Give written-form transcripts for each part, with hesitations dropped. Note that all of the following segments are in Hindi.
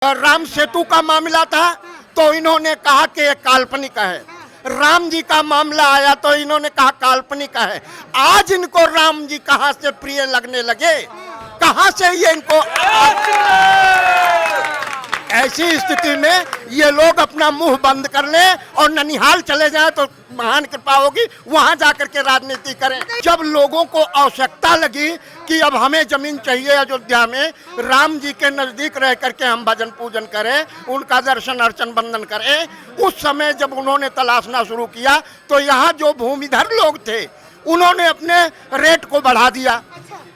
राम सेतु का मामला था तो इन्होंने कहा कि ये काल्पनिक है। राम जी का मामला आया तो इन्होंने कहा काल्पनिक है। आज इनको राम जी कहां से प्रिय लगने लगे, कहां से ये इनको ऐसी स्थिति में ये लोग अपना मुंह बंद कर लें और ननिहाल चले जाएं तो महान कृपा होगी, वहां जाकर के राजनीति करें। जब लोगों को आवश्यकता लगी कि अब हमें जमीन चाहिए अयोध्या में, राम जी के नजदीक रह करके हम भजन पूजन करें, उनका दर्शन अर्चन बंदन करें, उस समय जब उन्होंने तलाशना शुरू किया तो यहाँ जो भूमिधर लोग थे उन्होंने अपने रेट को बढ़ा दिया।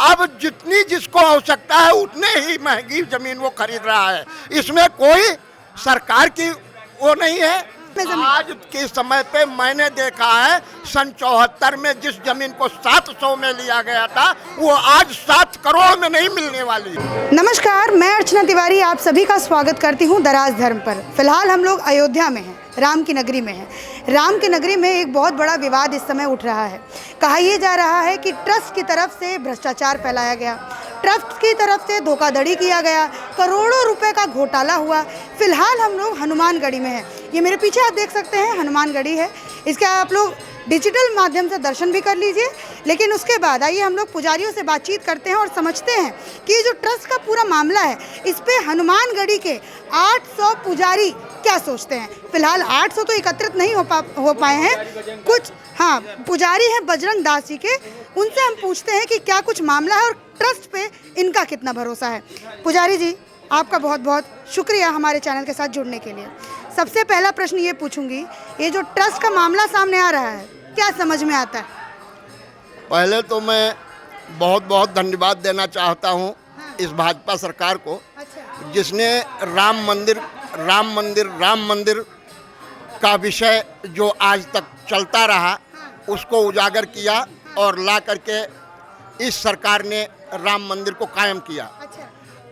अब जितनी जिसको आवश्यकता है उतने ही महंगी जमीन वो खरीद रहा है। इसमें कोई सरकार की वो नहीं है। आज के समय पे मैंने देखा है सन 74 में जिस जमीन को 700 में लिया गया था वो आज 7 करोड़ में नहीं मिलने वाली। नमस्कार, मैं अर्चना तिवारी आप सभी का स्वागत करती हूं दराज धर्म पर। फिलहाल हम लोग अयोध्या में हैं, राम की नगरी में हैं। राम की नगरी में एक बहुत बड़ा विवाद इस समय उठ रहा है। कहा यह जा रहा है कि ट्रस्ट की तरफ से भ्रष्टाचार फैलाया गया, ट्रस्ट की तरफ से धोखाधड़ी किया गया, करोड़ों रुपए का घोटाला हुआ। फिलहाल हम लोग हनुमानगढ़ी में हैं। ये मेरे पीछे आप देख सकते हैं हनुमानगढ़ी है। इसके आप लोग डिजिटल माध्यम से दर्शन भी कर लीजिए, लेकिन उसके बाद आइए हम लोग पुजारियों से बातचीत करते हैं और समझते हैं कि जो ट्रस्ट का पूरा मामला है इस पे हनुमानगढ़ी के 800 पुजारी क्या सोचते हैं। फिलहाल 800 तो एकत्रित नहीं हो पाए हैं, कुछ पुजारी हैं बजरंग दास जी के, उनसे हम पूछते हैं कि क्या कुछ मामला है और ट्रस्ट पे इनका कितना भरोसा है। पुजारी जी, आपका बहुत बहुत शुक्रिया हमारे चैनल के साथ जुड़ने के लिए। सबसे पहला प्रश्न ये पूछूंगी, ये जो ट्रस्ट का मामला सामने आ रहा है क्या समझ में आता है? पहले तो मैं बहुत बहुत धन्यवाद देना चाहता हूँ इस भाजपा सरकार को, जिसने राम मंदिर का विषय जो आज तक चलता रहा उसको उजागर किया और ला करके इस सरकार ने राम मंदिर को कायम किया।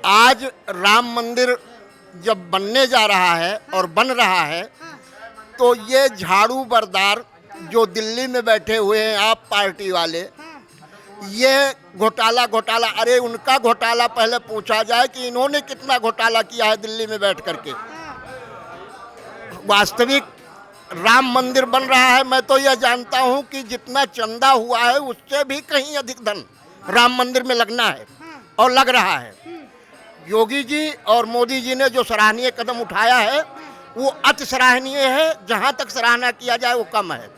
आज राम मंदिर जब बनने जा रहा है और बन रहा है तो ये झाड़ू बरदार जो दिल्ली में बैठे हुए हैं आप पार्टी वाले, ये घोटाला अरे उनका घोटाला पहले पूछा जाए कि इन्होंने कितना घोटाला किया है दिल्ली में बैठ करके। वास्तविक राम मंदिर बन रहा है, मैं तो यह जानता हूं कि जितना चंदा हुआ है उससे भी कहीं अधिक धन राम मंदिर में लगना है और लग रहा है। योगी जी और मोदी जी ने जो सराहनीय कदम उठाया है वो अति सराहनीय है, जहां तक सराहना किया जाए वो कम है।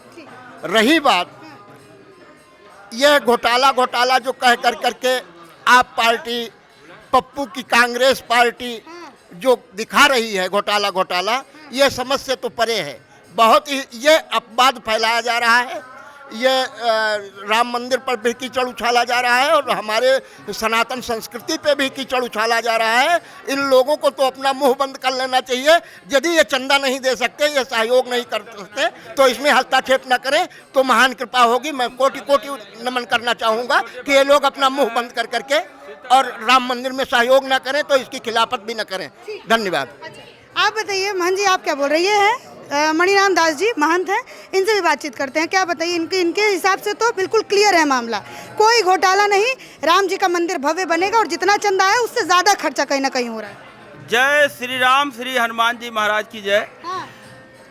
रही बात यह घोटाला जो कह करके आप पार्टी, पप्पू की कांग्रेस पार्टी जो दिखा रही है घोटाला, यह समझ से तो परे है। बहुत ही ये अपवाद फैलाया जा रहा है, ये राम मंदिर पर भी कीचड़ उछाला जा रहा है और हमारे सनातन संस्कृति पे भी कीचड़ उछाला जा रहा है। इन लोगों को तो अपना मुंह बंद कर लेना चाहिए। यदि ये चंदा नहीं दे सकते, ये सहयोग नहीं कर सकते तो इसमें हस्तक्षेप न करें तो महान कृपा होगी। मैं कोटि कोटि नमन करना चाहूँगा कि ये लोग अपना मुंह बंद कर करके और राम मंदिर में सहयोग न करें तो इसकी खिलाफत भी न करें। धन्यवाद। आप बताइए महंत जी, आप क्या बोल रही हैं? मणिराम दास जी महंत हैं, इनसे भी बातचीत करते हैं। क्या बताइए, इनके हिसाब से तो बिल्कुल क्लियर है मामला, कोई घोटाला नहीं, राम जी का मंदिर भव्य बनेगा और जितना चंदा है उससे ज़्यादा खर्चा कहीं ना कहीं हो रहा है। जय श्री राम, श्री हनुमान जी महाराज की जय।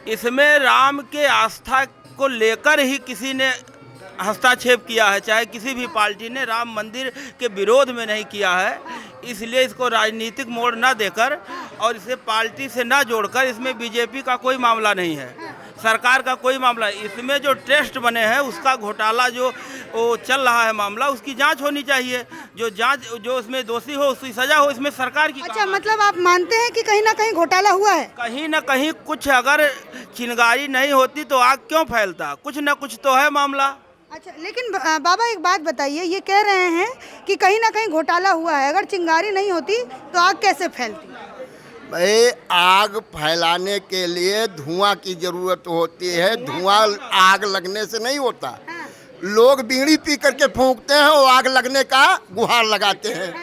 इसमें राम के आस्था को लेकर ही किसी ने हस्तक्षेप किया है, चाहे किसी भी पार्टी ने राम मंदिर के विरोध में नहीं किया है। इसलिए इसको राजनीतिक मोड़ न देकर और इसे पार्टी से न जोड़कर, इसमें बीजेपी का कोई मामला नहीं है, सरकार का कोई मामला। इसमें जो ट्रस्ट बने हैं उसका घोटाला जो वो चल रहा है मामला, उसकी जांच होनी चाहिए। जो उसमें दोषी हो उसकी सजा हो, इसमें सरकार की। अच्छा, मतलब आप मानते हैं कि कहीं ना कहीं घोटाला हुआ है? कहीं ना कहीं कुछ, अगर चिंगारी नहीं होती तो आग क्यों फैलता, कुछ न कुछ तो है मामला। अच्छा, लेकिन बाबा एक बात बताइए, ये कह रहे हैं कि कहीं ना कहीं घोटाला हुआ है, अगर चिंगारी नहीं होती तो आग कैसे फैलती? भाई, आग फैलाने के लिए धुआं की जरूरत होती है, धुआं आग लगने से नहीं होता। लोग बीड़ी पी करके फूंकते हैं और आग लगने का गुहार लगाते हैं,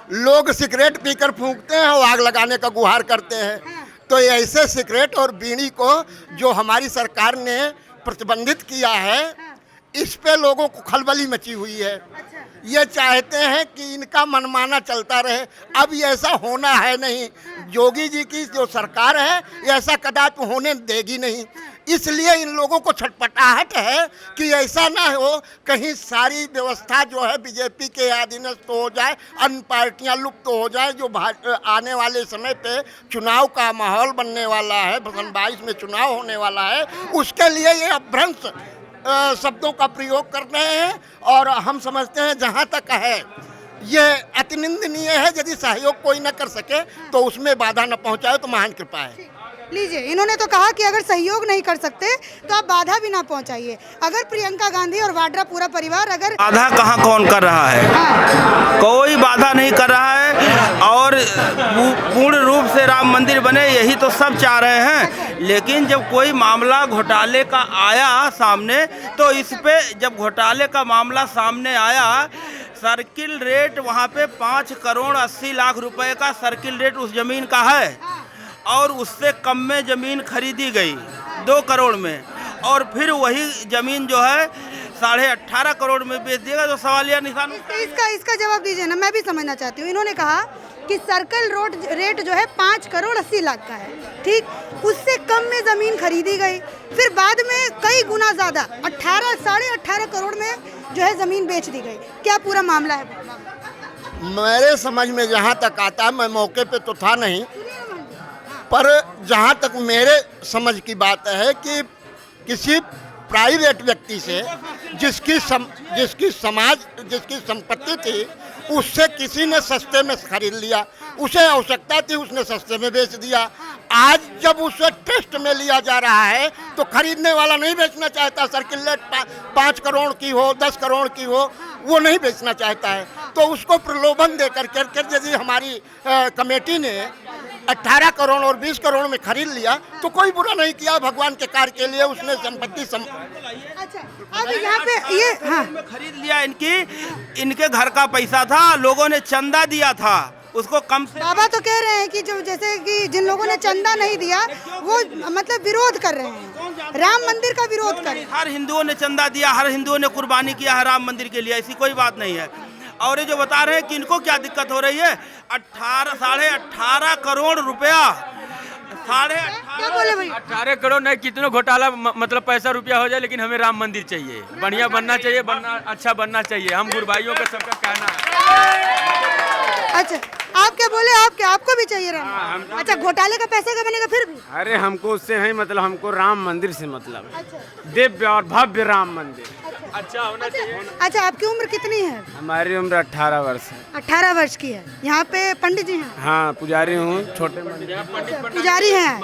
लोग सिगरेट पीकर फूंकते हैं और आग लगाने का गुहार करते हैं। तो ऐसे सिगरेट और बीड़ी को जो हमारी सरकार ने प्रतिबंधित किया है, इस पे लोगों को खलबली मची हुई है। ये चाहते हैं कि इनका मनमाना चलता रहे। अब ये ऐसा होना है नहीं। योगी जी की जो सरकार है ये ऐसा कदापि होने देगी नहीं। इसलिए इन लोगों को छटपटाहट है कि ऐसा ना हो कहीं सारी व्यवस्था जो है बीजेपी के अधीनस्थ हो जाए, अन्य पार्टियां लुप्त हो जाए। जो आने वाले समय पे चुनाव का माहौल बनने वाला है, 2022 में चुनाव होने वाला है, उसके लिए ये अपभ्रंश शब्दों का प्रयोग कर रहे हैं। और हम समझते हैं जहाँ तक है ये अति निंदनीय है। यदि सहयोग कोई न कर सके तो उसमें बाधा न पहुँचाए तो महान कृपा है। लीजिए, इन्होंने तो कहा कि अगर सहयोग नहीं कर सकते तो आप बाधा भी ना पहुंचाइए। अगर प्रियंका गांधी और वाड्रा पूरा परिवार अगर बाधा कहाँ कौन कर रहा है? कोई बाधा नहीं कर रहा है और पूर्ण रूप से राम मंदिर बने यही तो सब चाह रहे हैं। लेकिन जब कोई मामला घोटाले का आया सामने, तो इस पे जब घोटाले का मामला सामने आया, सर्किल रेट वहाँ पे 5 करोड़ 80 लाख रुपए का सर्किल रेट उस जमीन का है और उससे कम में ज़मीन खरीदी गई 2 करोड़ में, और फिर वही ज़मीन जो है 18.5 करोड़ में बेच देगा। तो सवालिया निशान इसका जवाब दीजिए ना, मैं भी समझना चाहती हूँ। इन्होंने कहा कि सर्कल रोड रेट जो है 5 करोड़ 80 लाख का है, ठीक, उससे कम में ज़मीन खरीदी गई, फिर बाद में कई गुना ज़्यादा 18.5 करोड़ में जो है ज़मीन बेच दी गई। क्या पूरा मामला है? मेरे समझ में जहाँ तक आता है, मैं मौके पे तो था नहीं, पर जहाँ तक मेरे समझ की बात है कि किसी प्राइवेट व्यक्ति से जिसकी संपत्ति थी उससे किसी ने सस्ते में खरीद लिया। उसे आवश्यकता थी, उसने सस्ते में बेच दिया। आज जब उसे टेस्ट में लिया जा रहा है तो खरीदने वाला नहीं बेचना चाहता। सर्किल रेट 5 करोड़ की हो, 10 करोड़ की हो, वो नहीं बेचना चाहता है। तो उसको प्रलोभन दे करके यदि हमारी कमेटी ने 18 करोड़ और 20 करोड़ में खरीद लिया तो कोई बुरा नहीं किया। भगवान के कार्य के लिए उसने संपत्ति अच्छा, अब यहाँ पे ये हाँ खरीद लिया। इनके घर का पैसा था, लोगों ने चंदा दिया था, उसको कम से बाबा तो कह रहे हैं कि जो जैसे कि जिन लोगों ने चंदा नहीं दिया वो मतलब विरोध कर रहे हैं, राम मंदिर का विरोध कर रहे हैं। हर हिंदुओं ने चंदा दिया, हर हिंदुओं ने कुर्बानी किया है राम मंदिर के लिए, ऐसी कोई बात नहीं है। और ये जो बता रहे हैं कि इनको क्या दिक्कत हो रही है, 18.5 करोड़ रुपया, 18 करोड़ नहीं, कितनों घोटाला मतलब पैसा रुपया हो जाए, लेकिन हमें राम मंदिर चाहिए, बढ़िया बनना चाहिए, अच्छा बनना चाहिए। हम गुरु भाइयों का सबका कहना है। अच्छा, आप क्या बोले? आपको भी चाहिए राम? अच्छा, घोटाले का पैसा का बनेगा फिर भी? अरे हमको उससे नहीं मतलब, हमको राम मंदिर से मतलब है। दिव्य और भव्य राम मंदिर अच्छा होना चाहिए। अच्छा, आपकी उम्र कितनी है? हमारी उम्र 18 वर्ष है। 18 वर्ष की है। यहाँ पे पंडित जी हैं? हाँ, पुजारी हूँ, छोटे पुजारी हैं,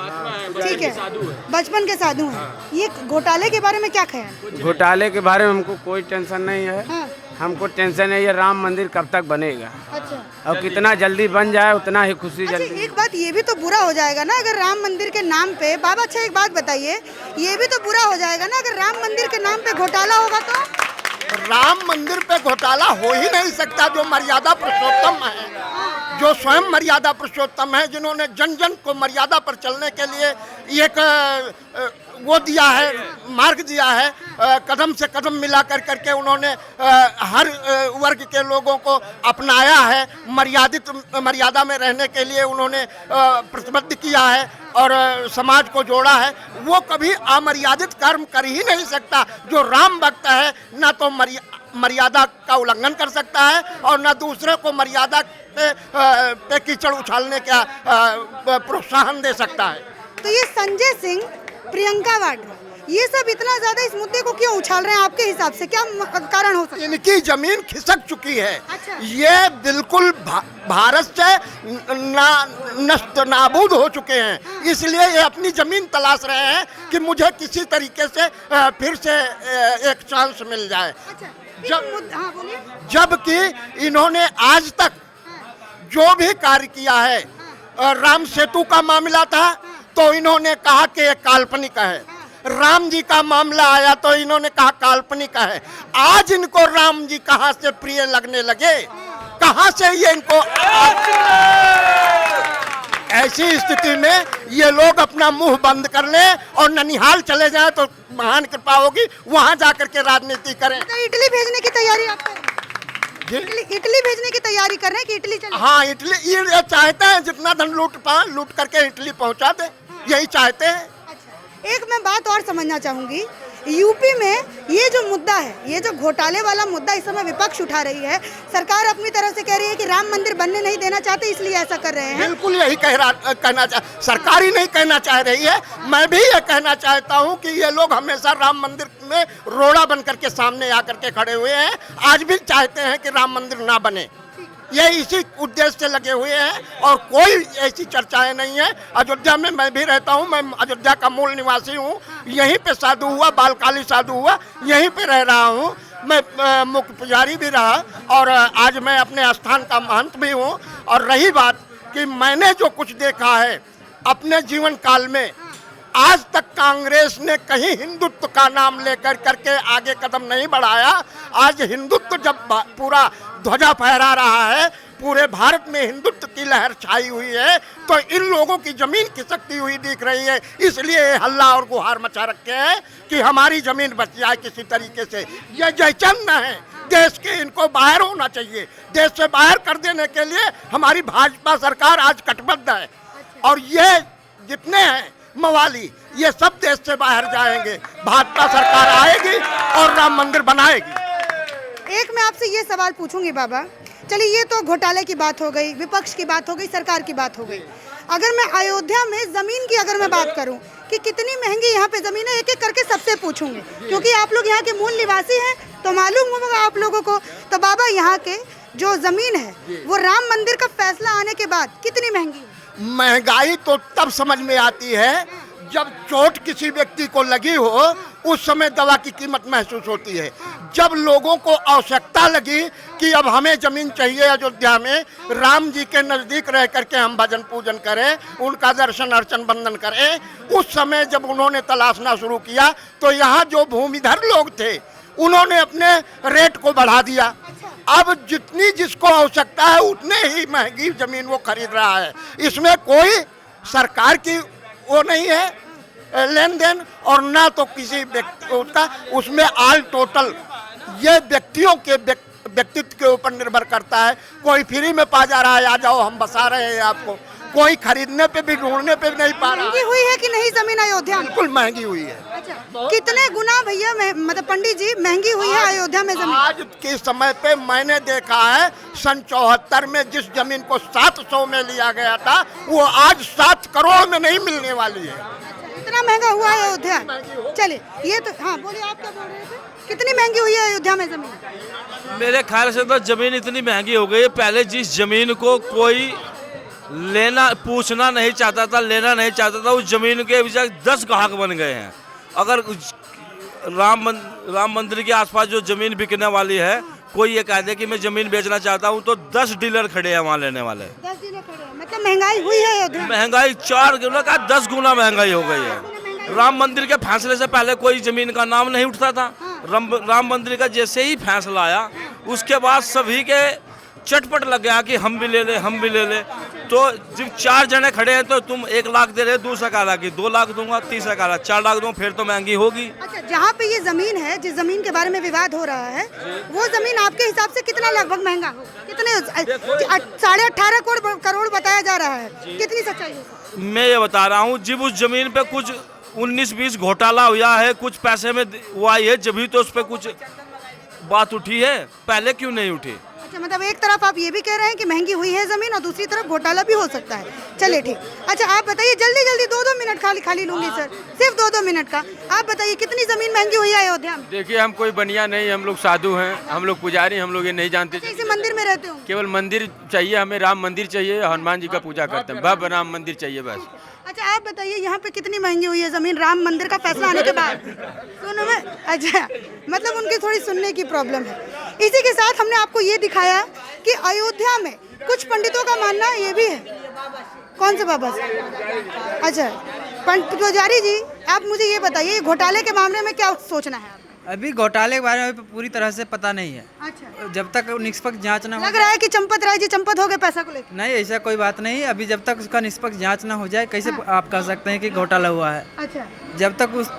ठीक है, बचपन के साधु हैं। ये घोटाले के बारे में क्या ख्याल? घोटाले के बारे में हमको कोई टेंशन नहीं है। हाँ। हमको टेंशन है ये राम मंदिर कब तक बनेगा। अच्छा, और कितना जल्दी बन जाए उतना ही खुशी अच्छा, जल्दी। एक बात ये भी तो बुरा हो जाएगा ना अगर राम मंदिर के नाम पे, बाबा अच्छा एक बात बताइए, ये भी तो बुरा हो जाएगा ना अगर राम मंदिर के नाम पे घोटाला होगा तो? राम मंदिर पे घोटाला हो ही नहीं सकता। जो मर्यादा पुरुषोत्तम है, जो स्वयं मर्यादा पुरुषोत्तम है, जिन्होंने जन जन को मर्यादा पर चलने के लिए एक वो दिया है, मार्ग दिया है, कदम से कदम मिला करके उन्होंने हर वर्ग के लोगों को अपनाया है। मर्यादा में रहने के लिए उन्होंने प्रतिबद्ध किया है और समाज को जोड़ा है। वो कभी अमर्यादित कर्म कर ही नहीं सकता। जो राम भक्त है ना तो मर्यादा का उल्लंघन कर सकता है और ना दूसरे को मर्यादा पे कीचड़ उछालने का प्रोत्साहन दे सकता है। तो ये संजय सिंह, प्रियंका वाड्रा, ये सब इतना ज्यादा इस मुद्दे को क्यों उछाल रहे हैं आपके हिसाब से? क्या कारण हो सकता है? इनकी जमीन खिसक चुकी है। अच्छा। ये बिल्कुल भारत से नष्ट नाबूद हो चुके हैं। हाँ। इसलिए ये अपनी जमीन तलाश रहे हैं कि मुझे किसी तरीके से फिर से एक चांस मिल जाए। अच्छा, हाँ, बोलिए। जबकि इन्होंने आज तक जो भी कार्य किया है, राम सेतु का मामला था तो इन्होंने कहा कि ये काल्पनिक है। राम जी का मामला आया तो इन्होंने कहा काल्पनिक है। आज इनको राम जी कहाँ से प्रिय लगने लगे, कहाँ से ये इनको? ऐसी स्थिति में ये लोग अपना मुंह बंद कर लें और ननिहाल चले जाएं तो महान कृपा होगी, वहां जाकर के राजनीति करें। तो इटली भेजने की तैयारी आप करें? जी? इटली भेजने की तैयारी कर रहे हैं कि इटली चले? हाँ, इटली ये चाहते हैं जितना धन लूट पाए लूट करके इटली पहुंचा दे, यही चाहते हैं। अच्छा, एक मैं बात और समझना चाहूंगी, यूपी में ये जो मुद्दा है, ये जो घोटाले वाला मुद्दा इस समय विपक्ष उठा रही है, सरकार अपनी तरफ से कह रही है कि राम मंदिर बनने नहीं देना चाहते इसलिए ऐसा कर रहे हैं। बिल्कुल यही कहना सरकार ही नहीं कहना चाह रही है, मैं भी ये कहना चाहता हूँ कि ये लोग हमेशा राम मंदिर में रोड़ा बन करके सामने आकर के खड़े हुए हैं, आज भी चाहते हैं कि राम मंदिर ना बने, ये इसी उद्देश्य से लगे हुए हैं और कोई ऐसी चर्चाएं नहीं है। अयोध्या में मैं भी रहता हूं, मैं अयोध्या का मूल निवासी हूं, यहीं पे शादी हुआ, बालकाली शादी हुआ, यहीं पे रह रहा हूं, मैं मुख्य पुजारी भी रहा और आज मैं अपने स्थान का महंत भी हूं। और रही बात कि मैंने जो कुछ देखा है अपने जीवन काल में, आज तक कांग्रेस ने कहीं हिंदुत्व का नाम लेकर करके आगे कदम नहीं बढ़ाया। आज हिंदुत्व जब पूरा ध्वजा फहरा रहा है, पूरे भारत में हिंदुत्व की लहर छाई हुई है, तो इन लोगों की जमीन खिसकती हुई दिख रही है, इसलिए हल्ला और गुहार मचा रखे हैं कि हमारी जमीन बच जाए किसी तरीके से। ये जयचंद है देश के, इनको बाहर होना चाहिए। देश से बाहर कर देने के लिए हमारी भाजपा सरकार आज कटिबद्ध है और ये जितने हैं मवाली, ये सब देश से बाहर जाएंगे, भाजपा सरकार आएगी और राम मंदिर बनाएगी। एक मैं आपसे ये सवाल पूछूंगी बाबा, चलिए ये तो घोटाले की बात हो गई, विपक्ष की बात हो गई, सरकार की बात हो गई। अगर मैं अयोध्या में जमीन की अगर मैं बात करूं कि कितनी महंगी यहाँ पे जमीन है, एक एक करके सबसे पूछूंगी क्योंकि आप लोग यहाँ के मूल निवासी हैं तो मालूम होगा आप लोगों को। तो बाबा यहाँ के जो जमीन है वो राम मंदिर का फैसला आने के बाद कितनी महंगी है? महंगाई तो तब समझ में आती है जब चोट किसी व्यक्ति को लगी हो, उस समय दवा की कीमत महसूस होती है। जब लोगों को आवश्यकता लगी कि अब हमें जमीन चाहिए अयोध्या में, राम जी के नज़दीक रह करके हम भजन पूजन करें, उनका दर्शन अर्चन बंदन करें, उस समय जब उन्होंने तलाशना शुरू किया तो यहाँ जो भूमिधर लोग थे उन्होंने अपने रेट को बढ़ा दिया। अब जितनी जिसको आवश्यकता है उतने ही महंगी जमीन वो खरीद रहा है। इसमें कोई सरकार की वो नहीं है लेन देन और ना तो किसी व्यक्ति उसका, उसमें ऑल टोटल ये व्यक्तियों के व्यक्तित्व के ऊपर निर्भर करता है। कोई फ्री में पा जा रहा है, आ जाओ हम बसा रहे हैं आपको, कोई खरीदने पे भी ढूंढने पे भी नहीं पा रहा। महंगी हुई है कि नहीं जमीन अयोध्या में? बिल्कुल महंगी हुई है। अच्छा, कितने गुना भैया मतलब पंडित जी महंगी हुई है अयोध्या में जमीन? आज के समय पे मैंने देखा है सन 74 में जिस जमीन को 700 में लिया गया था वो आज 7 करोड़ में नहीं मिलने वाली है। इतना महंगा हुआ है अयोध्या? चलिए ये तो हाँ बोलिए, आप क्या बोल रहे थे? कितनी महंगी हुई है अयोध्या में जमीन? मेरे ख्याल से तो जमीन इतनी महंगी हो गई है, पहले जिस जमीन को कोई लेना पूछना नहीं चाहता था, लेना नहीं चाहता था, उस जमीन के अभी 10 ग्राहक बन गए हैं। अगर राम मंदिर के आसपास जो जमीन बिकने वाली है, कोई ये कह दे कि मैं जमीन बेचना चाहता हूँ तो 10 डीलर खड़े हैं वहाँ लेने वाले। 10 डीलर खड़े हैं, मतलब महंगाई हुई है अयोध्या में? महंगाई 4 गुना का 10 गुना महंगाई हो गई है। राम मंदिर के फैसले से पहले कोई जमीन का नाम नहीं उठता था। राम मंदिर का जैसे ही फैसला आया उसके बाद सभी के चटपट लग गया कि हम भी ले ले, हम भी ले ले। तो जब 4 जने खड़े हैं तो तुम 1 लाख दे रहे, दूसरा कह रहा कि 2 लाख दूंगा, तीसरा कह रहा 4 लाख दूंगा, फिर तो महंगी होगी। अच्छा, जहाँ पे ये जमीन है, जिस जमीन के बारे में विवाद हो रहा है, वो जमीन आपके हिसाब से कितना लगभग महंगा हो? कितने? 18.5 करोड़ बताया जा रहा है, कितनी सच्चाई है? मैं ये बता रहा हूँ, जब उस जमीन पे कुछ 19-20 घोटाला हुआ है, कुछ पैसे में हुआ है, जब तो उस पर कुछ बात उठी है, पहले क्यों नहीं उठी? अच्छा, मतलब एक तरफ आप ये भी कह रहे हैं कि महंगी हुई है जमीन और दूसरी तरफ घोटाला भी हो सकता है। चलिए ठीक। अच्छा, आप बताइए जल्दी जल्दी 2-2 मिनट खाली लूंगी सर, सिर्फ 2-2 मिनट का। आप बताइए कितनी जमीन महंगी हुई है अयोध्या में? देखिए, हम कोई बनिया नहीं, हम लोग साधु हैं, हम लोग पुजारी, हम लोग ये नहीं जानते। इसी मंदिर में रहते हो? केवल मंदिर चाहिए हमें, राम मंदिर चाहिए, हनुमान जी का पूजा करते हैं, भव्य राम मंदिर चाहिए बस। अच्छा, आप बताइए यहाँ पे कितनी महंगी हुई है जमीन राम मंदिर का फैसला आने के बाद? सुनो मैं, अच्छा मतलब उनकी थोड़ी सुनने की प्रॉब्लम है। इसी के साथ हमने आपको ये दिखाया कि अयोध्या में कुछ पंडितों का मानना ये भी है। कौन से बाबा से? अच्छा, पुजारी जी आप मुझे ये बताइए, घोटाले के मामले में क्या सोचना है? अभी घोटाले के बारे में पूरी तरह से पता नहीं है। अच्छा, जब तक निष्पक्ष जांच ना हो, लग रहा है कि चंपत राय जी चंपत हो गए पैसा को लेकर। नहीं, ऐसा कोई बात नहीं। अभी जब तक उसका निष्पक्ष जांच ना हो जाए कैसे आप कह सकते हैं कि घोटाला हुआ है? अच्छा, जब तक उस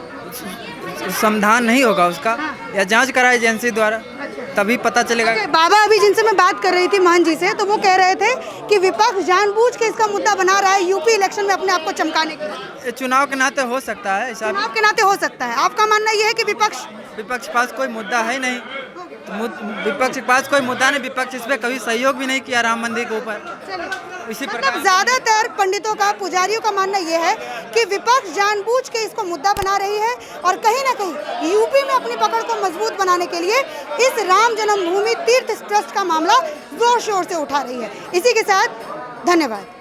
समाधान नहीं होगा उसका, या जांच कराए एजेंसी द्वारा, तभी पता चलेगा। बाबा अभी जिनसे मैं बात कर रही थी महंत जी से, तो वो कह रहे थे कि विपक्ष जानबूझ के इसका मुद्दा बना रहा है यूपी इलेक्शन में अपने आप को चमकाने के लिए। ये चुनाव के नाते हो सकता है ऐसा। चुनाव के नाते हो सकता है। आपका मानना ये है कि विपक्ष के पास कोई मुद्दा है नहीं, विपक्ष के पास कोई मुद्दा नहीं, विपक्ष इस पे कभी सहयोग भी नहीं किया राम मंदिर के ऊपर। इसी प्रकार मतलब ज्यादातर पंडितों का, पुजारियों का मानना यह है कि विपक्ष जानबूझ के इसको मुद्दा बना रही है और कहीं ना कहीं यूपी में अपनी पकड़ को मजबूत बनाने के लिए इस राम जन्मभूमि तीर्थ ट्रस्ट का मामला जोर शोर से उठा रही है। इसी के साथ धन्यवाद।